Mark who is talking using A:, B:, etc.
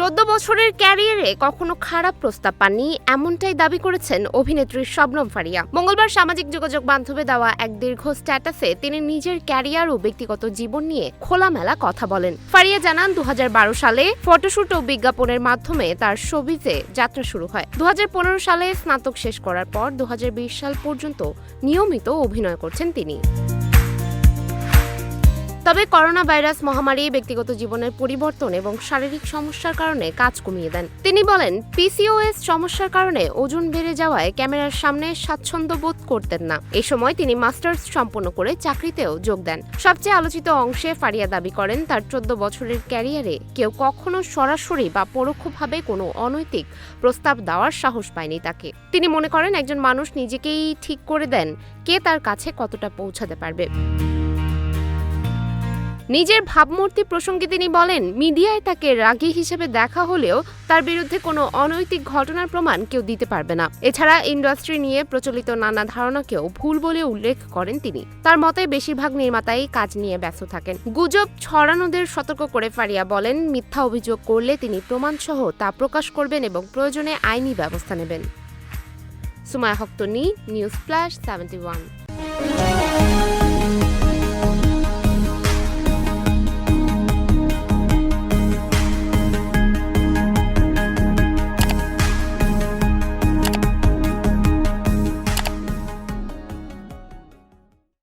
A: 14 বছরের ক্যারিয়ারে কখনো খারাপ প্রস্তাব পাননি, এমনটাই দাবি করেছেন অভিনেত্রী শবনম ফারিয়া। মঙ্গলবার সামাজিক যোগাযোগ মাধ্যমে দেওয়া এক দীর্ঘ স্ট্যাটাসে তিনি নিজের ক্যারিয়ার ও ব্যক্তিগত জীবন নিয়ে খোলামেলা কথা বলেন। ফারিয়া জানান 2012 সালে ফটোশুট ও বিজ্ঞাপনের মাধ্যমে তার শোবিজে যাত্রা শুরু হয়। 2015 সালে স্নাতক শেষ করার পর 2020 সাল পর্যন্ত নিয়মিত অভিনয় করছেন তিনি। তবে করোনা ভাইরাস মহামারী ব্যক্তিগত জীবনের পরিবর্তন এবং শারীরিক সমস্যার কারণে কাজ কমিয়ে দেন। তিনি বলেন, পিসিওএস সমস্যার কারণে ওজন বেড়ে যাওয়ায় ক্যামেরার সামনে স্বাচ্ছন্দ্য বোধ করতেন না। এই সময় তিনি মাস্টার্স সম্পন্ন করে চাকরিতেও যোগ দেন। সবচেয়ে আলোচিত অংশে ফারিয়া দাবি করেন, তার 14 বছরের ক্যারিয়ারে কেউ কখনো সরাসরি বা পরোক্ষভাবে কোনো অনৈতিক প্রস্তাব দেওয়ার সাহস পায়নি তাকে। তিনি মনে করেন, একজন মানুষ নিজেকেই ঠিক করে দেন কে তার কাছে কতটা পৌঁছাতে পারবে। নিজের ভাবমূর্তি প্রসঙ্গে তিনি বলেন, মিডিয়ায় তাকে রাগী হিসেবে দেখা হলেও তার বিরুদ্ধে কোনো অনৈতিক ঘটনার প্রমাণ কেউ দিতে পারবে না। এছাড়া ইন্ডাস্ট্রি নিয়ে প্রচলিত নানা ধারণাকেও ভুল বলে উল্লেখ করেন তিনি। তার মতে বেশিরভাগ নির্মাতাই কাজ নিয়ে ব্যস্ত থাকেন। গুজব ছড়ানোদের সতর্ক করে ফারিয়া বলেন, মিথ্যা অভিযোগ করলে তিনি প্রমাণসহ তা প্রকাশ করবেন এবং প্রয়োজনে আইনি ব্যবস্থা নেবেন। সুমায়া হক তন্নি, নিউজ ফ্ল্যাশ 71।